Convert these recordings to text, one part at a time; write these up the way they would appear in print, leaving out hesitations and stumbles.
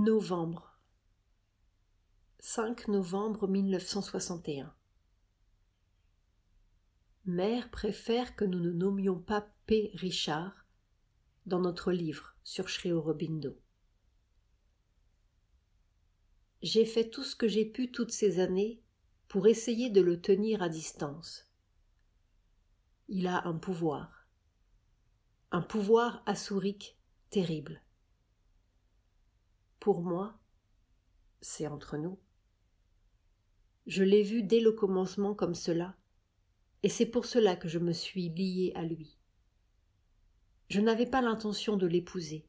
Novembre. 5 novembre 1961. Mère préfère que nous ne nommions pas P. Richard dans notre livre sur Sri Aurobindo. J'ai fait tout ce que j'ai pu toutes ces années pour essayer de le tenir à distance. Il a un pouvoir assourique terrible. Pour moi, c'est entre nous. Je l'ai vu dès le commencement comme cela, et c'est pour cela que je me suis liée à lui. Je n'avais pas l'intention de l'épouser.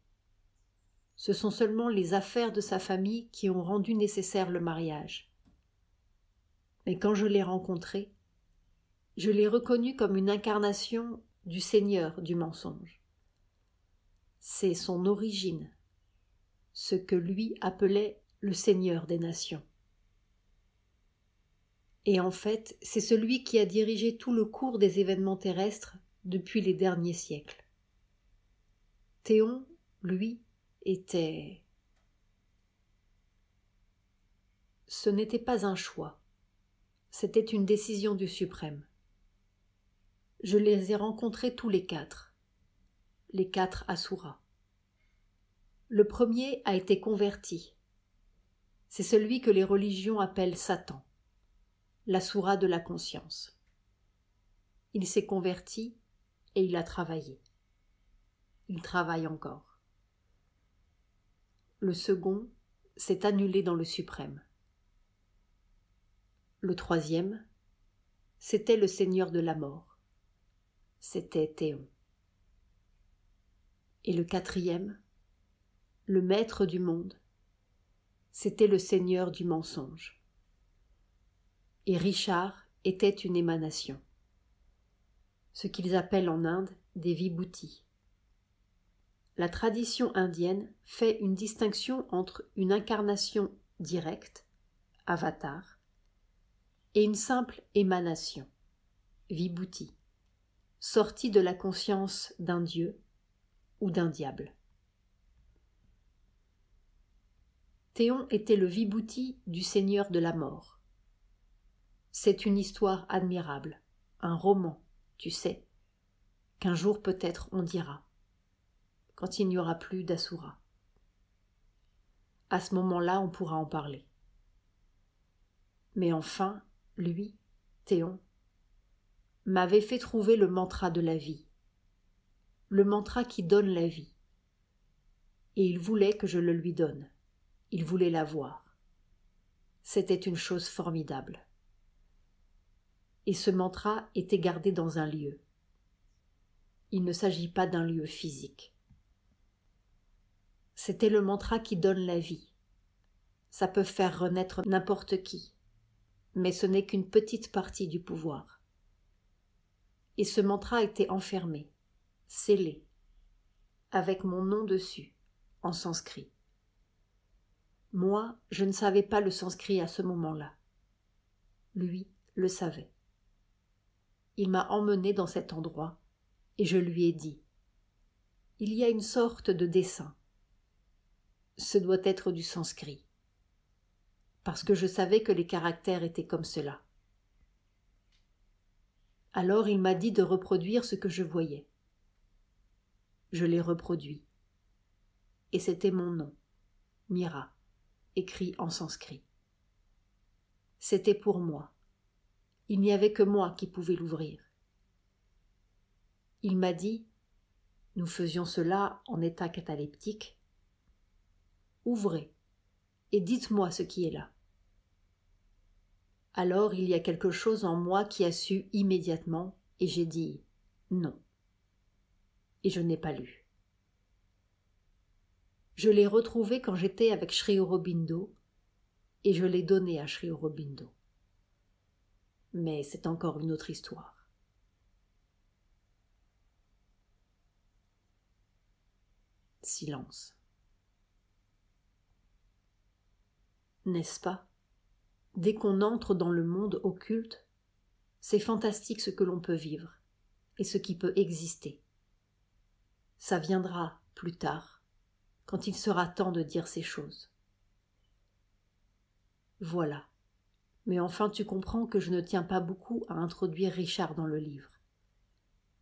Ce sont seulement les affaires de sa famille qui ont rendu nécessaire le mariage. Mais quand je l'ai rencontré, je l'ai reconnu comme une incarnation du Seigneur du mensonge. C'est son origine, ce que lui appelait le Seigneur des nations. Et en fait, c'est celui qui a dirigé tout le cours des événements terrestres depuis les derniers siècles. Théon, lui, était... Ce n'était pas un choix, c'était une décision du Suprême. Je les ai rencontrés tous les quatre Asuras. Le premier a été converti. C'est celui que les religions appellent Satan, l'Asura de la conscience. Il s'est converti et il a travaillé. Il travaille encore. Le second s'est annulé dans le suprême. Le troisième, c'était le Seigneur de la mort. C'était Théon. Et le quatrième, le maître du monde, c'était le Seigneur du mensonge. Et Richard était une émanation, ce qu'ils appellent en Inde des vibhutis. La tradition indienne fait une distinction entre une incarnation directe, avatar, et une simple émanation, vibhuti, sortie de la conscience d'un dieu ou d'un diable. Théon était le vibhuti du Seigneur de la mort. C'est une histoire admirable, un roman, tu sais, qu'un jour peut-être on dira, quand il n'y aura plus d'Asura. À ce moment-là, on pourra en parler. Mais enfin, lui, Théon, m'avait fait trouver le mantra de la vie, le mantra qui donne la vie. Et il voulait que je le lui donne. Il voulait l'avoir. C'était une chose formidable. Et ce mantra était gardé dans un lieu. Il ne s'agit pas d'un lieu physique. C'était le mantra qui donne la vie. Ça peut faire renaître n'importe qui, mais ce n'est qu'une petite partie du pouvoir. Et ce mantra était enfermé, scellé, avec mon nom dessus, en sanskrit. Moi, je ne savais pas le sanskrit à ce moment-là. Lui le savait. Il m'a emmené dans cet endroit et je lui ai dit « Il y a une sorte de dessin. Ce doit être du sanskrit. » Parce que je savais que les caractères étaient comme cela. Alors il m'a dit de reproduire ce que je voyais. Je l'ai reproduit. Et c'était mon nom, Mira, écrit en sanskrit. C'était pour moi. Il n'y avait que moi qui pouvais l'ouvrir. Il m'a dit, nous faisions cela en état cataleptique, ouvrez et dites-moi ce qui est là. Alors il y a quelque chose en moi qui a su immédiatement et j'ai dit non. Et je n'ai pas lu. Je l'ai retrouvé quand j'étais avec Sri Aurobindo et je l'ai donné à Sri Aurobindo. Mais c'est encore une autre histoire. Silence. N'est-ce pas? Dès qu'on entre dans le monde occulte, c'est fantastique ce que l'on peut vivre et ce qui peut exister. Ça viendra plus tard, quand il sera temps de dire ces choses. Voilà. Mais enfin tu comprends que je ne tiens pas beaucoup à introduire Richard dans le livre.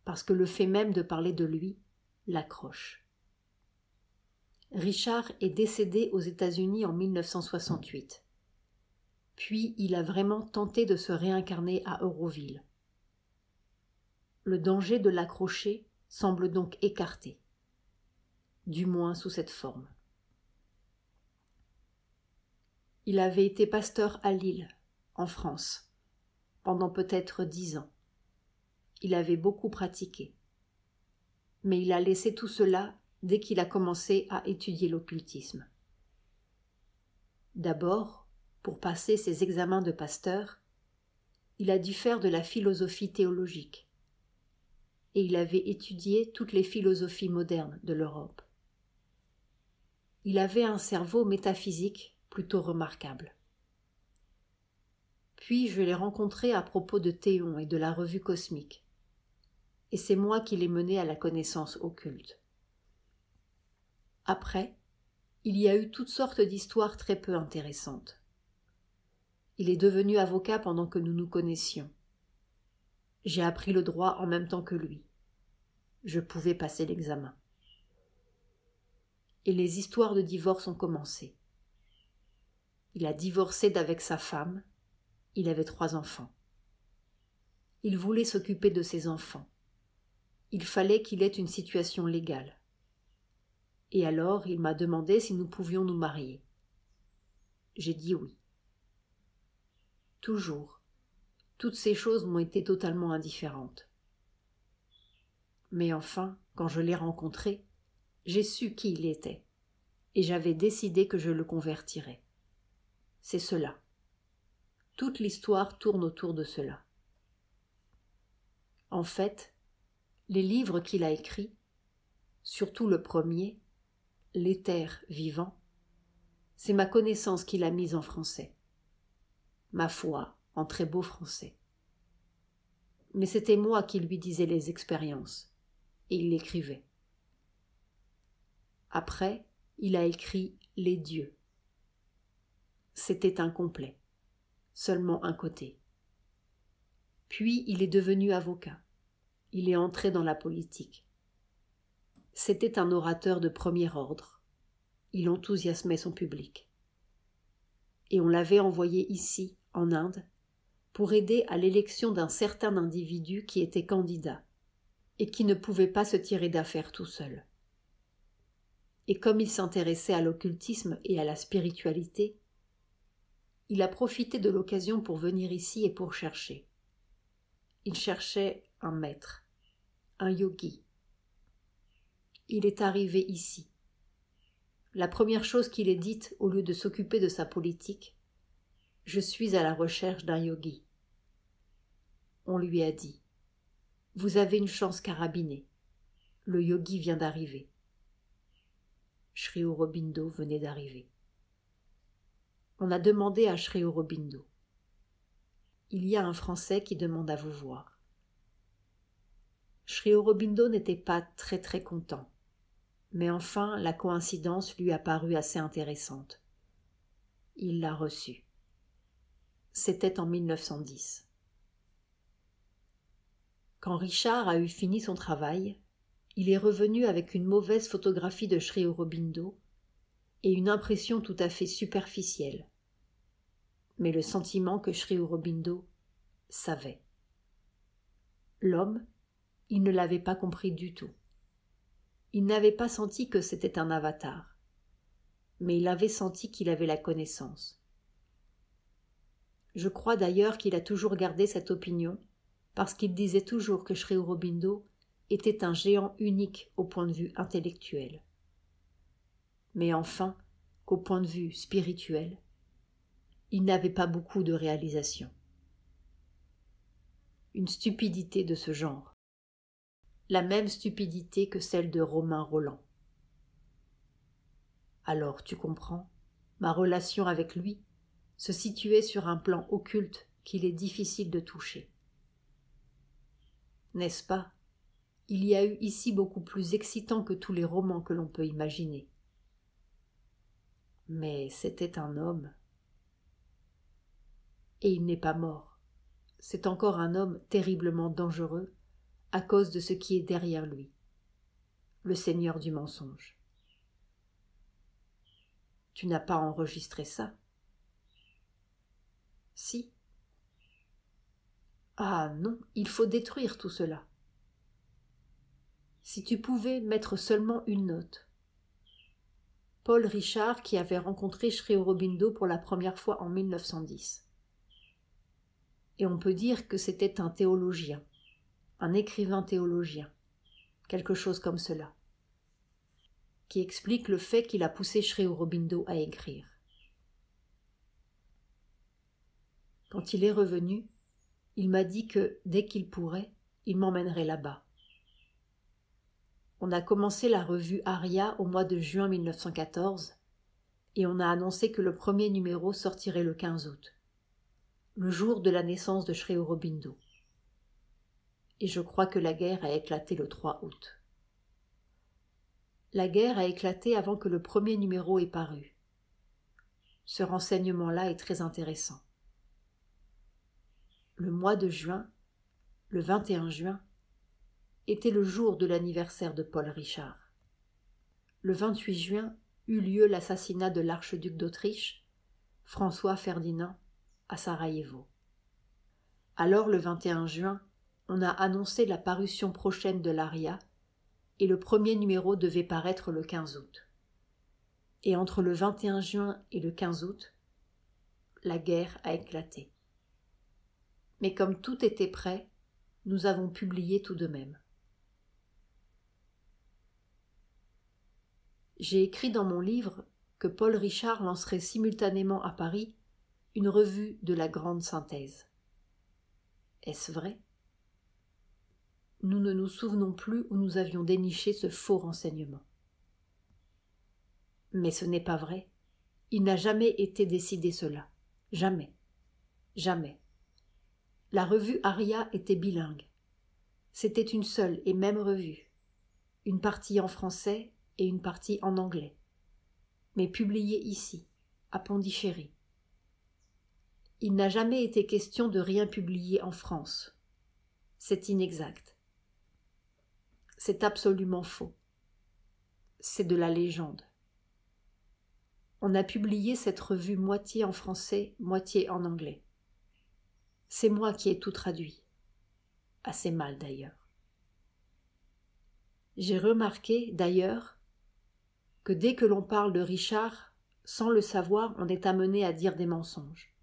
Parce que le fait même de parler de lui l'accroche. Richard est décédé aux États-Unis en 1968. Puis il a vraiment tenté de se réincarner à Auroville. Le danger de l'accrocher semble donc écarté, du moins sous cette forme. Il avait été pasteur à Lille, en France, pendant peut-être 10 ans. Il avait beaucoup pratiqué. Mais il a laissé tout cela dès qu'il a commencé à étudier l'occultisme. D'abord, pour passer ses examens de pasteur, il a dû faire de la philosophie théologique. Et il avait étudié toutes les philosophies modernes de l'Europe. Il avait un cerveau métaphysique plutôt remarquable. Puis je l'ai rencontré à propos de Théon et de la revue cosmique. Et c'est moi qui l'ai mené à la connaissance occulte. Après, il y a eu toutes sortes d'histoires très peu intéressantes. Il est devenu avocat pendant que nous nous connaissions. J'ai appris le droit en même temps que lui. Je pouvais passer l'examen. Et les histoires de divorce ont commencé. Il a divorcé d'avec sa femme. Il avait 3 enfants. Il voulait s'occuper de ses enfants. Il fallait qu'il ait une situation légale. Et alors il m'a demandé si nous pouvions nous marier. J'ai dit oui. Toujours, toutes ces choses m'ont été totalement indifférentes. Mais enfin, quand je l'ai rencontré, j'ai su qui il était, et j'avais décidé que je le convertirais. C'est cela. Toute l'histoire tourne autour de cela. En fait, les livres qu'il a écrits, surtout le premier, L'éther vivant, c'est ma connaissance qu'il a mise en français. Ma foi, en très beau français. Mais c'était moi qui lui disais les expériences, et il l'écrivait. Après, il a écrit Les dieux. C'était incomplet, seulement un côté. Puis il est devenu avocat. Il est entré dans la politique. C'était un orateur de premier ordre. Il enthousiasmait son public. Et on l'avait envoyé ici, en Inde, pour aider à l'élection d'un certain individu qui était candidat et qui ne pouvait pas se tirer d'affaire tout seul. Et comme il s'intéressait à l'occultisme et à la spiritualité, il a profité de l'occasion pour venir ici et pour chercher. Il cherchait un maître, un yogi. Il est arrivé ici. La première chose qu'il ait dite au lieu de s'occuper de sa politique, « Je suis à la recherche d'un yogi ». On lui a dit « Vous avez une chance carabinée. Le yogi vient d'arriver. » Sri Aurobindo venait d'arriver. On a demandé à Sri Aurobindo. Il y a un Français qui demande à vous voir. Sri Aurobindo n'était pas très content, mais enfin la coïncidence lui a paru assez intéressante. Il l'a reçu. C'était en 1910. Quand Richard a eu fini son travail, il est revenu avec une mauvaise photographie de Sri Aurobindo et une impression tout à fait superficielle. Mais le sentiment que Sri Aurobindo savait. L'homme, il ne l'avait pas compris du tout. Il n'avait pas senti que c'était un avatar, mais il avait senti qu'il avait la connaissance. Je crois d'ailleurs qu'il a toujours gardé cette opinion, parce qu'il disait toujours que Sri Aurobindo était un géant unique au point de vue intellectuel. Mais enfin, qu'au point de vue spirituel, il n'avait pas beaucoup de réalisation. Une stupidité de ce genre. La même stupidité que celle de Romain Rolland. Alors, tu comprends, ma relation avec lui se situait sur un plan occulte qu'il est difficile de toucher. N'est-ce pas? Il y a eu ici beaucoup plus excitant que tous les romans que l'on peut imaginer. Mais c'était un homme. Et il n'est pas mort. C'est encore un homme terriblement dangereux à cause de ce qui est derrière lui, le seigneur du mensonge. Tu n'as pas enregistré ça? Si. Ah non, il faut détruire tout cela. Si tu pouvais mettre seulement une note. Paul Richard qui avait rencontré Sri Aurobindo pour la première fois en 1910. Et on peut dire que c'était un théologien, un écrivain théologien, quelque chose comme cela, qui explique le fait qu'il a poussé Sri Aurobindo à écrire. Quand il est revenu, il m'a dit que, dès qu'il pourrait, il m'emmènerait là-bas. On a commencé la revue Aria au mois de juin 1914 et on a annoncé que le premier numéro sortirait le 15 août, le jour de la naissance de Sri Aurobindo. Et je crois que la guerre a éclaté le 3 août. La guerre a éclaté avant que le premier numéro ait paru. Ce renseignement-là est très intéressant. Le mois de juin, le 21 juin, était le jour de l'anniversaire de Paul Richard. Le 28 juin eut lieu l'assassinat de l'archiduc d'Autriche, François Ferdinand, à Sarajevo. Alors, le 21 juin, on a annoncé la parution prochaine de l'Aria, et le premier numéro devait paraître le 15 août. Et entre le 21 juin et le 15 août, la guerre a éclaté. Mais comme tout était prêt, nous avons publié tout de même. J'ai écrit dans mon livre que Paul Richard lancerait simultanément à Paris une revue de la Grande Synthèse. Est-ce vrai? Nous ne nous souvenons plus où nous avions déniché ce faux renseignement. Mais ce n'est pas vrai. Il n'a jamais été décidé cela. Jamais. Jamais. La revue Aria était bilingue. C'était une seule et même revue. Une partie en français et une partie en anglais. Mais publiée ici, à Pondichéry. Il n'a jamais été question de rien publier en France. C'est inexact. C'est absolument faux. C'est de la légende. On a publié cette revue moitié en français, moitié en anglais. C'est moi qui ai tout traduit. Assez mal d'ailleurs. J'ai remarqué d'ailleurs que dès que l'on parle de Richard, sans le savoir, on est amené à dire des mensonges.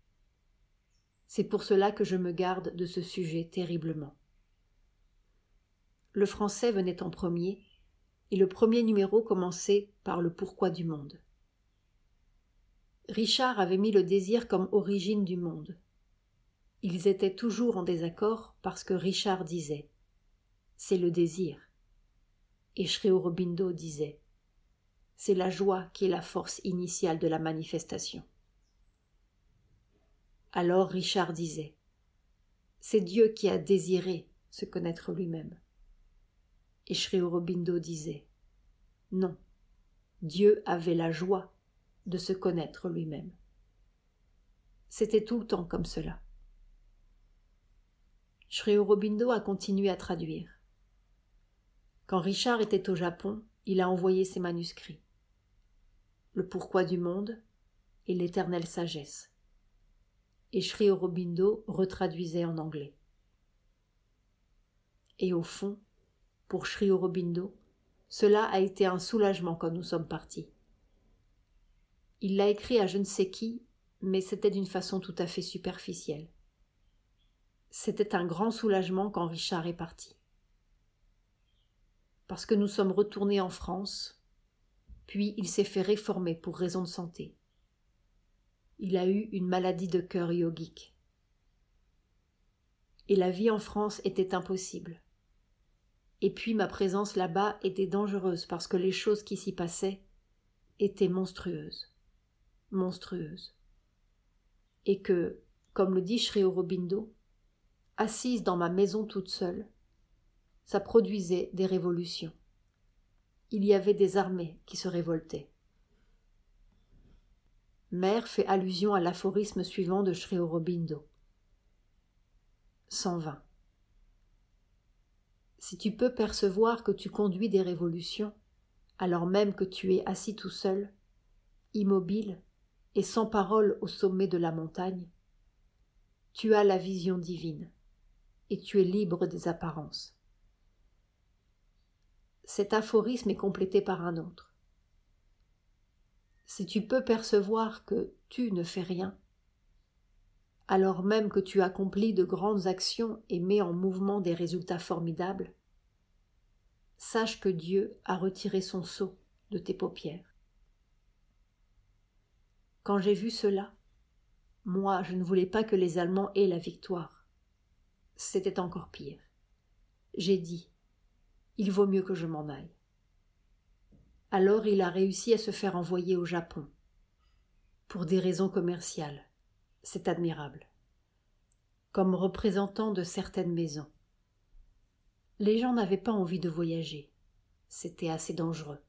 C'est pour cela que je me garde de ce sujet terriblement. Le français venait en premier, et le premier numéro commençait par le pourquoi du monde. Richard avait mis le désir comme origine du monde. Ils étaient toujours en désaccord parce que Richard disait « c'est le désir » et Sri Aurobindo disait « c'est la joie qui est la force initiale de la manifestation ». Alors Richard disait « c'est Dieu qui a désiré se connaître lui-même ». Et Sri Aurobindo disait « non, Dieu avait la joie de se connaître lui-même ». C'était tout le temps comme cela. Sri Aurobindo a continué à traduire. Quand Richard était au Japon, il a envoyé ses manuscrits. Le pourquoi du monde et l'éternelle sagesse. Et Sri Aurobindo retraduisait en anglais. Et au fond, pour Sri Aurobindo, cela a été un soulagement quand nous sommes partis. Il l'a écrit à je ne sais qui, mais c'était d'une façon tout à fait superficielle. C'était un grand soulagement quand Richard est parti. Parce que nous sommes retournés en France, puis il s'est fait réformer pour raison de santé. Il a eu une maladie de cœur yogique. Et la vie en France était impossible. Et puis ma présence là-bas était dangereuse parce que les choses qui s'y passaient étaient monstrueuses. Monstrueuses. Et que, comme le dit Sri Aurobindo, assise dans ma maison toute seule, ça produisait des révolutions. Il y avait des armées qui se révoltaient. Mère fait allusion à l'aphorisme suivant de Sri Aurobindo. 120. Si tu peux percevoir que tu conduis des révolutions, alors même que tu es assis tout seul, immobile et sans parole au sommet de la montagne, tu as la vision divine et tu es libre des apparences. Cet aphorisme est complété par un autre. Si tu peux percevoir que tu ne fais rien, alors même que tu accomplis de grandes actions et mets en mouvement des résultats formidables, sache que Dieu a retiré son sceau de tes paupières. Quand j'ai vu cela, moi je ne voulais pas que les Allemands aient la victoire. C'était encore pire. J'ai dit, il vaut mieux que je m'en aille. Alors il a réussi à se faire envoyer au Japon, pour des raisons commerciales. C'est admirable. Comme représentant de certaines maisons. Les gens n'avaient pas envie de voyager. C'était assez dangereux.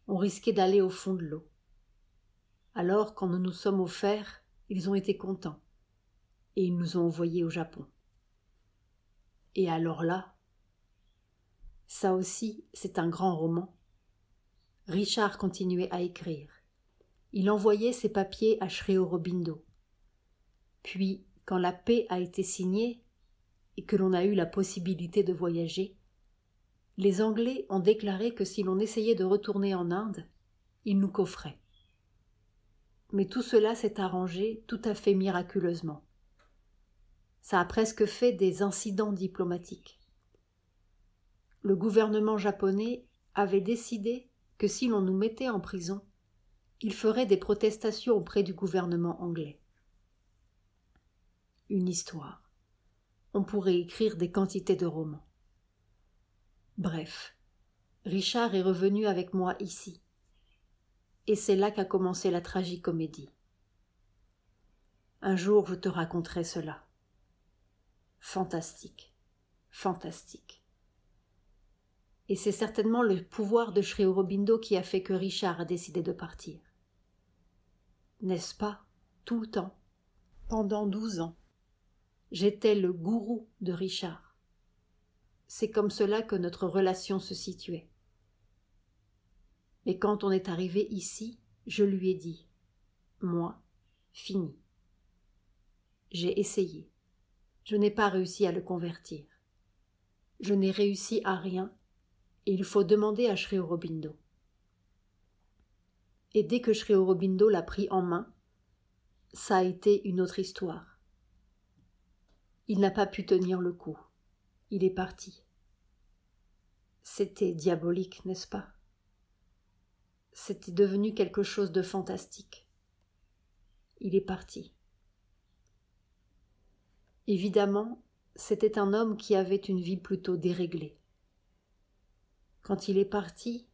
On risquait d'aller au fond de l'eau. Alors, quand nous nous sommes offerts, ils ont été contents. Et ils nous ont envoyés au Japon. Et alors là, ça aussi, c'est un grand roman. Richard continuait à écrire. Il envoyait ses papiers à Sri Aurobindo. Puis, quand la paix a été signée et que l'on a eu la possibilité de voyager, les Anglais ont déclaré que si l'on essayait de retourner en Inde, ils nous coffraient. Mais tout cela s'est arrangé tout à fait miraculeusement. Ça a presque fait des incidents diplomatiques. Le gouvernement japonais avait décidé que si l'on nous mettait en prison, il ferait des protestations auprès du gouvernement anglais. Une histoire. On pourrait écrire des quantités de romans. Bref, Richard est revenu avec moi ici. Et c'est là qu'a commencé la tragicomédie. Un jour, je te raconterai cela. Fantastique, fantastique. Et c'est certainement le pouvoir de Sri Aurobindo qui a fait que Richard a décidé de partir. N'est-ce pas, tout le temps, pendant 12 ans, j'étais le gourou de Richard. C'est comme cela que notre relation se situait. Mais quand on est arrivé ici, je lui ai dit, moi, fini. J'ai essayé. Je n'ai pas réussi à le convertir. Je n'ai réussi à rien, et il faut demander à Sri Aurobindo. Et dès que Sri Aurobindo l'a pris en main, ça a été une autre histoire. Il n'a pas pu tenir le coup. Il est parti. C'était diabolique, n'est-ce pas? C'était devenu quelque chose de fantastique. Il est parti. Évidemment, c'était un homme qui avait une vie plutôt déréglée. Quand il est parti,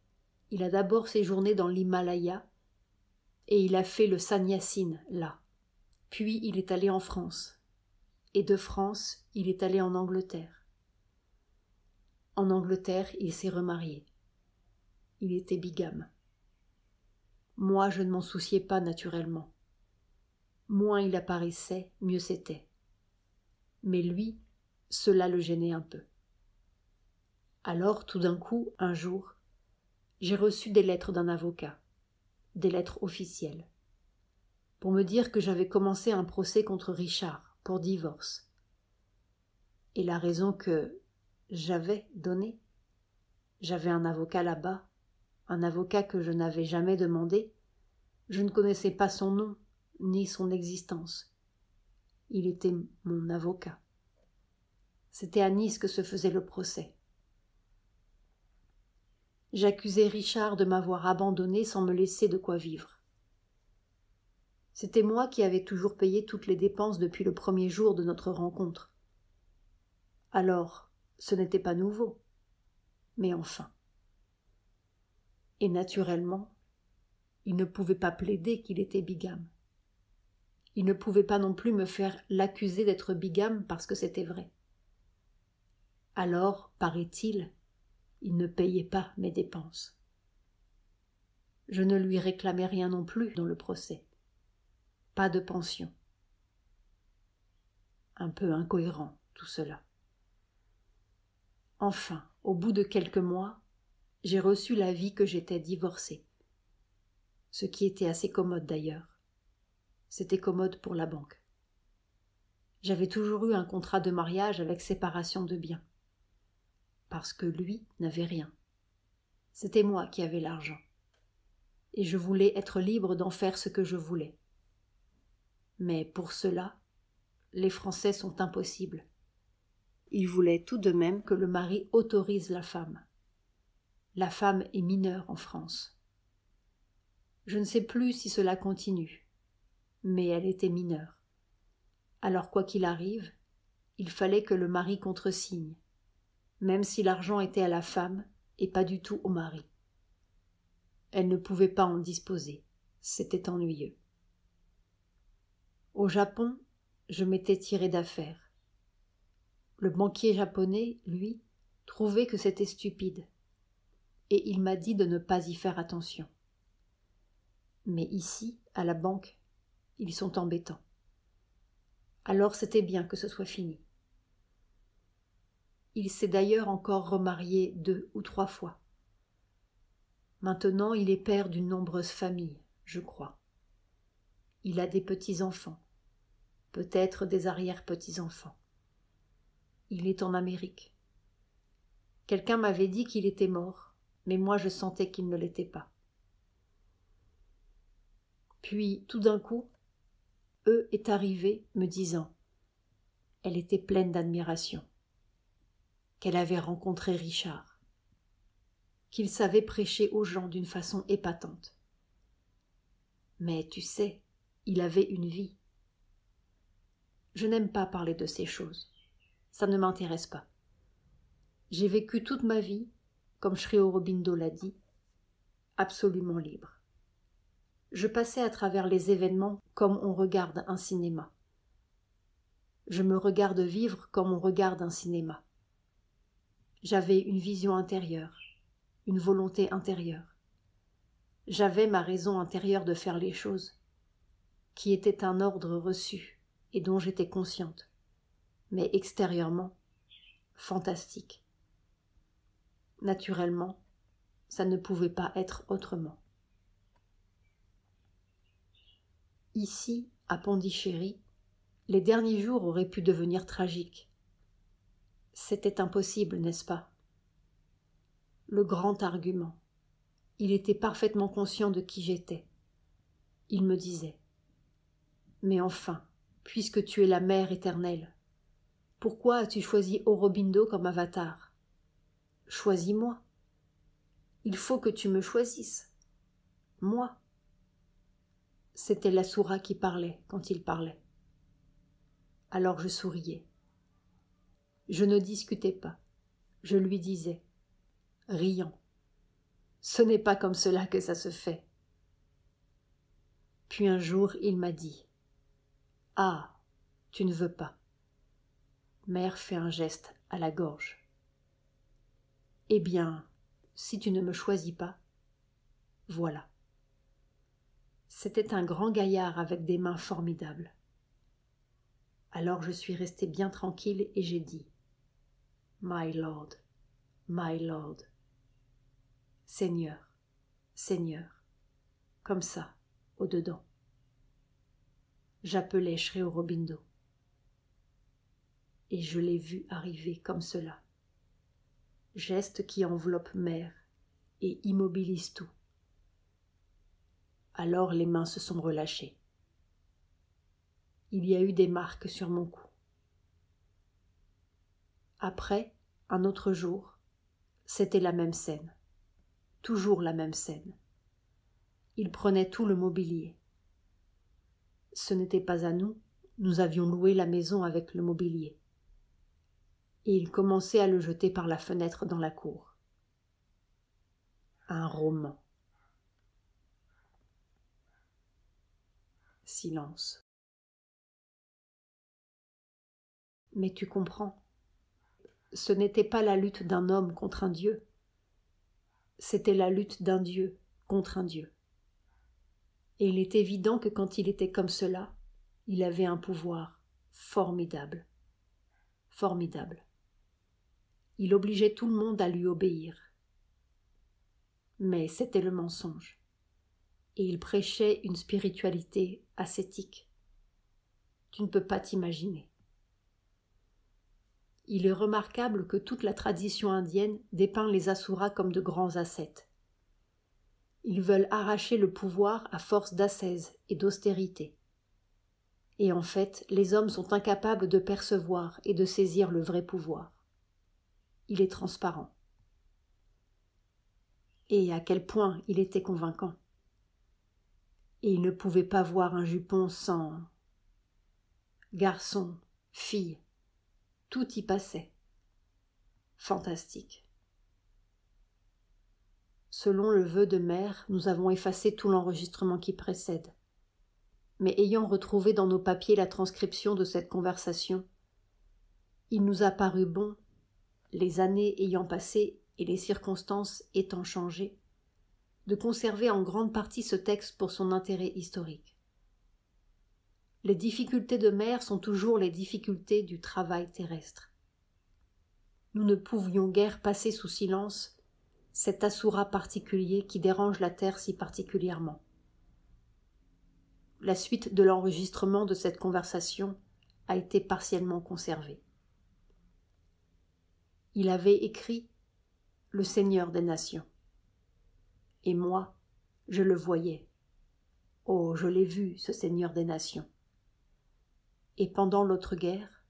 il a d'abord séjourné dans l'Himalaya et il a fait le sannyasine là. Puis il est allé en France. Et de France, il est allé en Angleterre. En Angleterre, il s'est remarié. Il était bigame. Moi, je ne m'en souciais pas naturellement. Moins il apparaissait, mieux c'était. Mais lui, cela le gênait un peu. Alors, tout d'un coup, un jour, j'ai reçu des lettres d'un avocat, des lettres officielles, pour me dire que j'avais commencé un procès contre Richard pour divorce. Et la raison que j'avais donnée, j'avais un avocat là-bas, un avocat que je n'avais jamais demandé, je ne connaissais pas son nom, ni son existence. Il était mon avocat. C'était à Nice que se faisait le procès. J'accusais Richard de m'avoir abandonné sans me laisser de quoi vivre. C'était moi qui avais toujours payé toutes les dépenses depuis le premier jour de notre rencontre. Alors, ce n'était pas nouveau. Mais enfin. Et naturellement, il ne pouvait pas plaider qu'il était bigame. Il ne pouvait pas non plus me faire l'accuser d'être bigame parce que c'était vrai. Alors, paraît-il, il ne payait pas mes dépenses. Je ne lui réclamais rien non plus dans le procès. pas de pension. Un peu incohérent, tout cela. Enfin, au bout de quelques mois, j'ai reçu l'avis que j'étais divorcée. Ce qui était assez commode d'ailleurs. C'était commode pour la banque. J'avais toujours eu un contrat de mariage avec séparation de biens. Parce que lui n'avait rien. C'était moi qui avais l'argent. Et je voulais être libre d'en faire ce que je voulais. Mais pour cela, les Français sont impossibles. Ils voulaient tout de même que le mari autorise la femme. La femme est mineure en France. Je ne sais plus si cela continue, mais elle était mineure. Alors quoi qu'il arrive, il fallait que le mari contresigne, même si l'argent était à la femme et pas du tout au mari. Elle ne pouvait pas en disposer, c'était ennuyeux. Au Japon, je m'étais tirée d'affaire. Le banquier japonais, lui, trouvait que c'était stupide, et il m'a dit de ne pas y faire attention. Mais ici, à la banque, ils sont embêtants. Alors c'était bien que ce soit fini. Il s'est d'ailleurs encore remarié 2 ou 3 fois. Maintenant, il est père d'une nombreuse famille, je crois. Il a des petits-enfants, peut-être des arrière-petits-enfants. Il est en Amérique. Quelqu'un m'avait dit qu'il était mort, mais moi je sentais qu'il ne l'était pas. Puis, tout d'un coup, est arrivé me disant, elle était pleine d'admiration, qu'elle avait rencontré Richard, qu'il savait prêcher aux gens d'une façon épatante. Mais tu sais, il avait une vie. Je n'aime pas parler de ces choses. Ça ne m'intéresse pas. J'ai vécu toute ma vie, comme Sri Aurobindo l'a dit, absolument libre. Je passais à travers les événements comme on regarde un cinéma. Je me regarde vivre comme on regarde un cinéma. J'avais une vision intérieure, une volonté intérieure. J'avais ma raison intérieure de faire les choses, qui était un ordre reçu et dont j'étais consciente, mais extérieurement, fantastique. Naturellement, ça ne pouvait pas être autrement. Ici, à Pondichéry, les derniers jours auraient pu devenir tragiques. C'était impossible, n'est-ce pas? Le grand argument. Il était parfaitement conscient de qui j'étais. Il me disait « Mais enfin, puisque tu es la mère éternelle, pourquoi as-tu choisi Aurobindo comme avatar? Choisis-moi. Il faut que tu me choisisses. Moi. » C'était l'Asura qui parlait quand il parlait. Alors je souriais. Je ne discutais pas. Je lui disais, riant, « Ce n'est pas comme cela que ça se fait. » Puis un jour, il m'a dit, « Ah, tu ne veux pas. » Mère fait un geste à la gorge. « Eh bien, si tu ne me choisis pas, voilà. » C'était un grand gaillard avec des mains formidables. Alors je suis restée bien tranquille et j'ai dit, « My Lord, my Lord. » Seigneur, Seigneur, comme ça, au-dedans. J'appelais Sri Aurobindo. Et je l'ai vu arriver comme cela. Geste qui enveloppe mère et immobilise tout. Alors les mains se sont relâchées. Il y a eu des marques sur mon cou. Après, un autre jour, c'était la même scène. Toujours la même scène. Il prenait tout le mobilier. Ce n'était pas à nous, nous avions loué la maison avec le mobilier. Et il commençait à le jeter par la fenêtre dans la cour. Un roman. Silence. Mais tu comprends, ce n'était pas la lutte d'un homme contre un dieu, c'était la lutte d'un dieu contre un dieu. Et il est évident que quand il était comme cela, il avait un pouvoir formidable. Formidable. Il obligeait tout le monde à lui obéir. Mais c'était le mensonge. Et il prêchait une spiritualité ascétique. Tu ne peux pas t'imaginer. Il est remarquable que toute la tradition indienne dépeint les asuras comme de grands ascètes. Ils veulent arracher le pouvoir à force d'ascèse et d'austérité. Et en fait, les hommes sont incapables de percevoir et de saisir le vrai pouvoir. Il est transparent. Et à quel point il était convaincant. Et il ne pouvait pas voir un jupon sans... Garçon, fille, tout y passait. Fantastique. Selon le vœu de mère, nous avons effacé tout l'enregistrement qui précède. Mais ayant retrouvé dans nos papiers la transcription de cette conversation, il nous a paru bon, les années ayant passé et les circonstances étant changées, de conserver en grande partie ce texte pour son intérêt historique. Les difficultés de mère sont toujours les difficultés du travail terrestre. Nous ne pouvions guère passer sous silence cet asura particulier qui dérange la terre si particulièrement. La suite de l'enregistrement de cette conversation a été partiellement conservée. Il avait écrit « Le Seigneur des Nations ». Et moi, je le voyais. Oh, je l'ai vu, ce Seigneur des Nations. Et pendant l'autre guerre,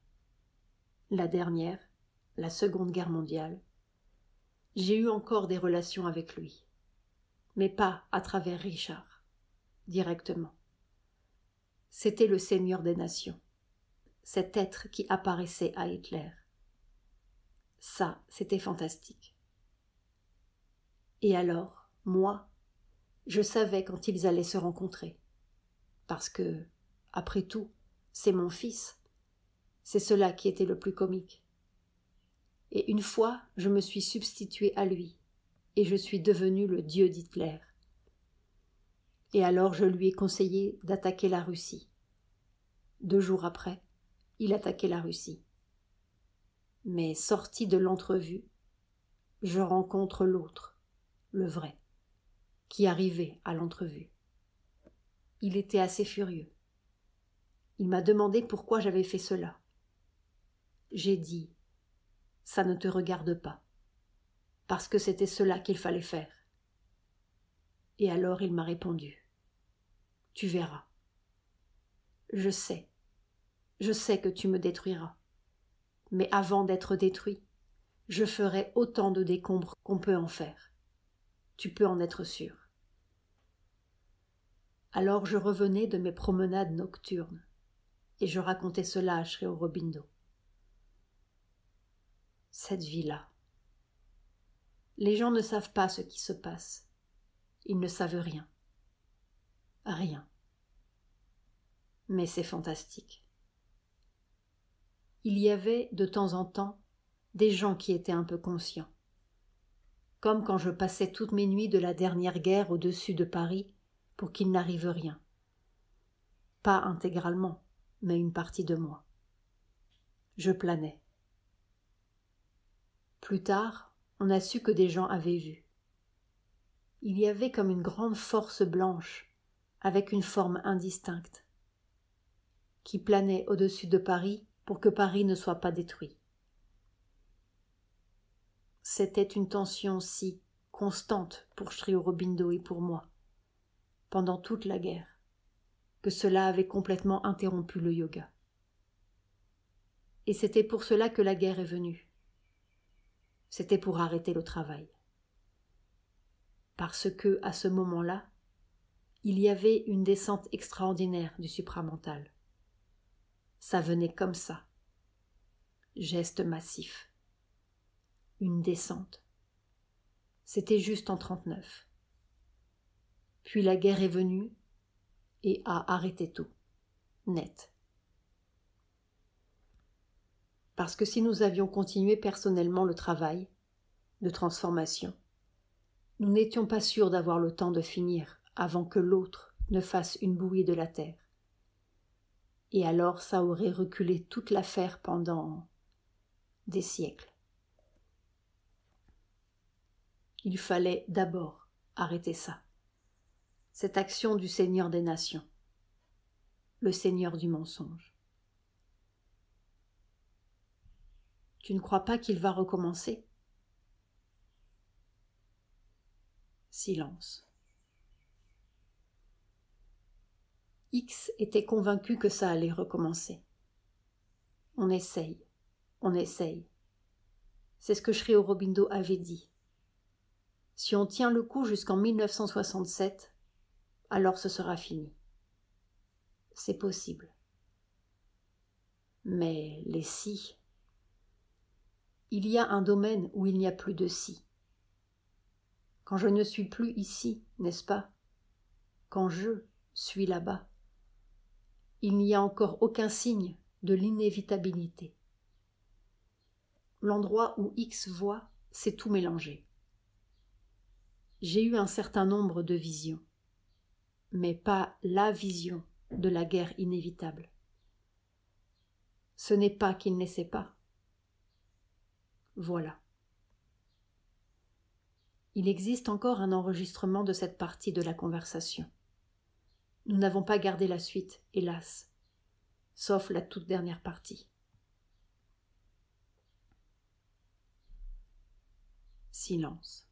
la dernière, la Seconde Guerre mondiale, j'ai eu encore des relations avec lui, mais pas à travers Richard, directement. C'était le Seigneur des Nations, cet être qui apparaissait à Hitler. Ça, c'était fantastique. Et alors, moi, je savais quand ils allaient se rencontrer, parce que, après tout, c'est mon fils. C'est cela qui était le plus comique. Et une fois, je me suis substituée à lui, et je suis devenue le dieu d'Hitler. Et alors je lui ai conseillé d'attaquer la Russie. 2 jours après, il attaquait la Russie. Mais sorti de l'entrevue, je rencontre l'autre, le vrai, qui arrivait à l'entrevue. Il était assez furieux. Il m'a demandé pourquoi j'avais fait cela. J'ai dit « Ça ne te regarde pas », parce que c'était cela qu'il fallait faire. Et alors il m'a répondu « Tu verras. Je sais que tu me détruiras, mais avant d'être détruit, je ferai autant de décombres qu'on peut en faire. Tu peux en être sûr. » Alors je revenais de mes promenades nocturnes, et je racontais cela à Sri Aurobindo. Cette vie-là. Les gens ne savent pas ce qui se passe. Ils ne savent rien. Rien. Mais c'est fantastique. Il y avait, de temps en temps, des gens qui étaient un peu conscients. Comme quand je passais toutes mes nuits de la dernière guerre au-dessus de Paris pour qu'il n'arrive rien. Pas intégralement, mais une partie de moi. Je planais. Plus tard, on a su que des gens avaient vu. Il y avait comme une grande force blanche, avec une forme indistincte, qui planait au-dessus de Paris pour que Paris ne soit pas détruit. C'était une tension si constante pour Sri Aurobindo et pour moi, pendant toute la guerre, que cela avait complètement interrompu le yoga. Et c'était pour cela que la guerre est venue. C'était pour arrêter le travail. Parce que, à ce moment-là, il y avait une descente extraordinaire du supramental. Ça venait comme ça. Geste massif. Une descente. C'était juste en 1939. Puis la guerre est venue et a arrêté tout. Net. Parce que si nous avions continué personnellement le travail de transformation, nous n'étions pas sûrs d'avoir le temps de finir avant que l'autre ne fasse une bouillie de la terre. Et alors ça aurait reculé toute l'affaire pendant des siècles. Il fallait d'abord arrêter ça, cette action du Seigneur des nations, le Seigneur du mensonge. Tu ne crois pas qu'il va recommencer ? Silence. X était convaincu que ça allait recommencer. On essaye, on essaye. C'est ce que Sri Aurobindo avait dit. Si on tient le coup jusqu'en 1967, alors ce sera fini. C'est possible. Mais les si... Il y a un domaine où il n'y a plus de si. Quand je ne suis plus ici, n'est-ce pas ? Quand je suis là-bas, il n'y a encore aucun signe de l'inévitabilité. L'endroit où X voit, c'est tout mélangé. J'ai eu un certain nombre de visions, mais pas la vision de la guerre inévitable. Ce n'est pas qu'il n'essaie pas. Voilà. Il existe encore un enregistrement de cette partie de la conversation. Nous n'avons pas gardé la suite, hélas, sauf la toute dernière partie. Silence.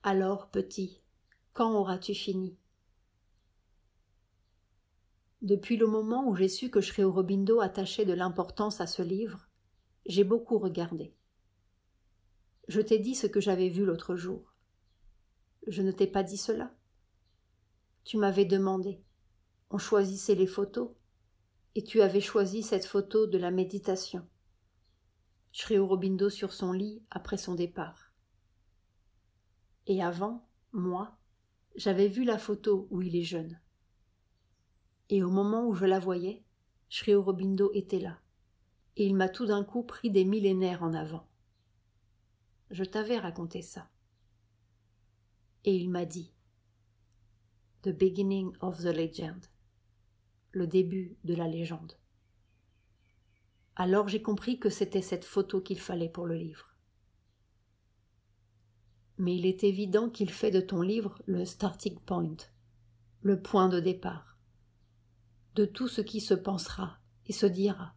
Alors, petit, quand auras-tu fini ? Depuis le moment où j'ai su que Sri Aurobindo attachait de l'importance à ce livre, j'ai beaucoup regardé. Je t'ai dit ce que j'avais vu l'autre jour. Je ne t'ai pas dit cela. Tu m'avais demandé. On choisissait les photos, et tu avais choisi cette photo de la méditation. Sri Aurobindo sur son lit après son départ. Et avant, moi, j'avais vu la photo où il est jeune. Et au moment où je la voyais, Sri Aurobindo était là, et il m'a tout d'un coup pris des millénaires en avant. Je t'avais raconté ça. Et il m'a dit « The beginning of the legend », le début de la légende. Alors j'ai compris que c'était cette photo qu'il fallait pour le livre. Mais il est évident qu'il fait de ton livre le starting point, le point de départ, de tout ce qui se pensera et se dira,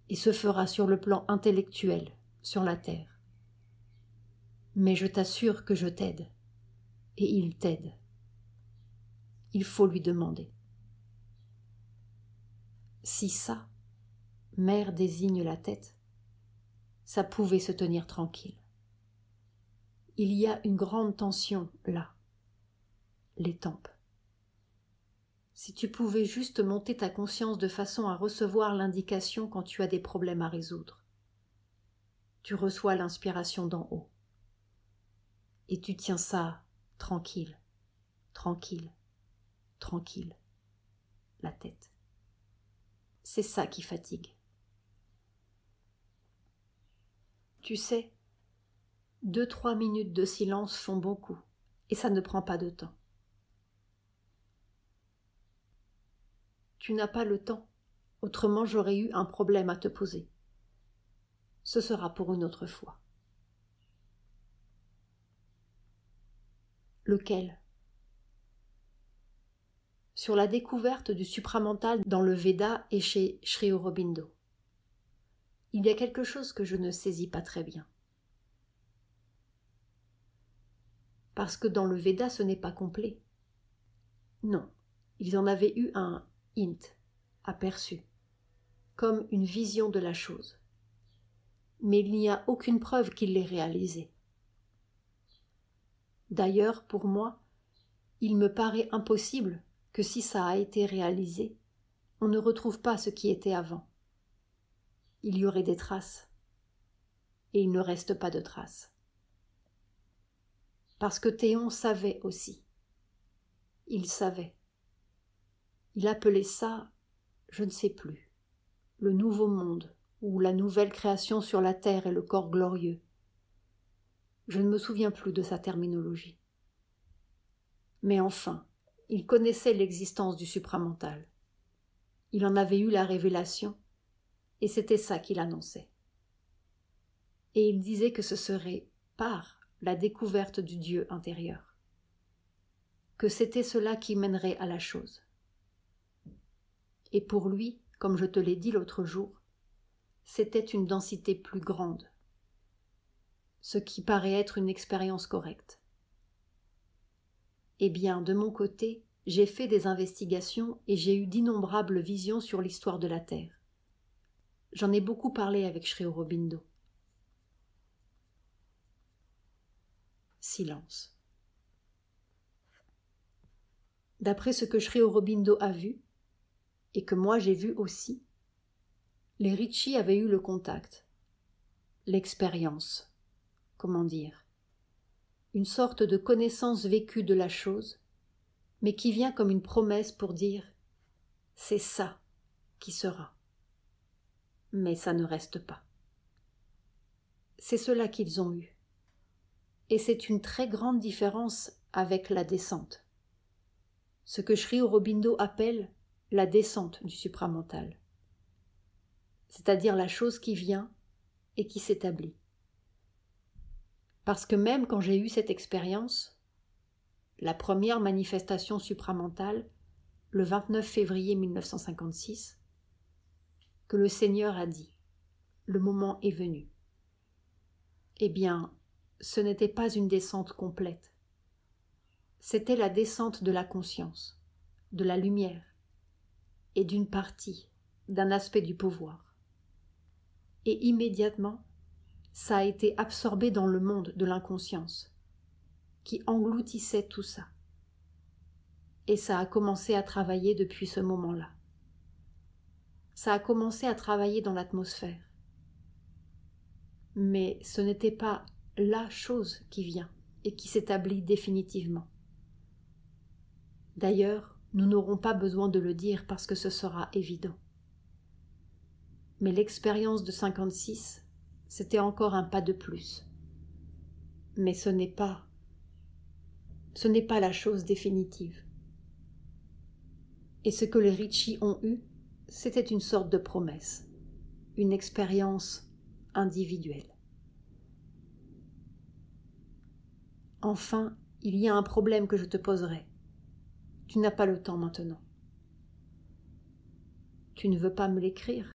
et se fera sur le plan intellectuel, sur la terre. Mais je t'assure que je t'aide, et il t'aide. Il faut lui demander. Si ça, mère désigne la tête, ça pouvait se tenir tranquille. Il y a une grande tension là, les tempes. Si tu pouvais juste monter ta conscience de façon à recevoir l'indication quand tu as des problèmes à résoudre. Tu reçois l'inspiration d'en haut. Et tu tiens ça tranquille, tranquille, tranquille, la tête. C'est ça qui fatigue. Tu sais, 2-3 minutes de silence font beaucoup, et ça ne prend pas de temps. Tu n'as pas le temps, autrement j'aurais eu un problème à te poser. Ce sera pour une autre fois. Lequel ? Sur la découverte du supramental dans le Veda et chez Sri Aurobindo. Il y a quelque chose que je ne saisis pas très bien. Parce que dans le Veda, ce n'est pas complet. Non, ils en avaient eu un hint, aperçu, comme une vision de la chose. Mais il n'y a aucune preuve qu'il l'ait réalisé. D'ailleurs, pour moi, il me paraît impossible que si ça a été réalisé, on ne retrouve pas ce qui était avant. Il y aurait des traces, et il ne reste pas de traces. Parce que Théon savait aussi. Il savait. Il appelait ça, je ne sais plus, le nouveau monde, ou la nouvelle création sur la terre et le corps glorieux. Je ne me souviens plus de sa terminologie. Mais enfin, il connaissait l'existence du supramental. Il en avait eu la révélation, et c'était ça qu'il annonçait. Et il disait que ce serait par la découverte du Dieu intérieur, que c'était cela qui mènerait à la chose. Et pour lui, comme je te l'ai dit l'autre jour, c'était une densité plus grande, ce qui paraît être une expérience correcte. Eh bien, de mon côté, j'ai fait des investigations et j'ai eu d'innombrables visions sur l'histoire de la Terre. J'en ai beaucoup parlé avec Sri Aurobindo. Silence. D'après ce que Sri Aurobindo a vu, et que moi j'ai vu aussi, les Rishis avaient eu le contact, l'expérience, comment dire, une sorte de connaissance vécue de la chose, mais qui vient comme une promesse pour dire « c'est ça qui sera ». Mais ça ne reste pas. C'est cela qu'ils ont eu. Et c'est une très grande différence avec la descente. Ce que Sri Aurobindo appelle la descente du supramental. C'est-à-dire la chose qui vient et qui s'établit. Parce que même quand j'ai eu cette expérience, la première manifestation supramentale, le 29 février 1956, que le Seigneur a dit « le moment est venu ». Eh bien, ce n'était pas une descente complète. C'était la descente de la conscience, de la lumière, et d'une partie, d'un aspect du pouvoir. Et immédiatement, ça a été absorbé dans le monde de l'inconscience, qui engloutissait tout ça. Et ça a commencé à travailler depuis ce moment-là. Ça a commencé à travailler dans l'atmosphère. Mais ce n'était pas la chose qui vient et qui s'établit définitivement. D'ailleurs, nous n'aurons pas besoin de le dire parce que ce sera évident. Mais l'expérience de 56, c'était encore un pas de plus. Mais ce n'est pas la chose définitive. Et ce que les Rishis ont eu, c'était une sorte de promesse, une expérience individuelle. Enfin, il y a un problème que je te poserai. Tu n'as pas le temps maintenant. Tu ne veux pas me l'écrire ?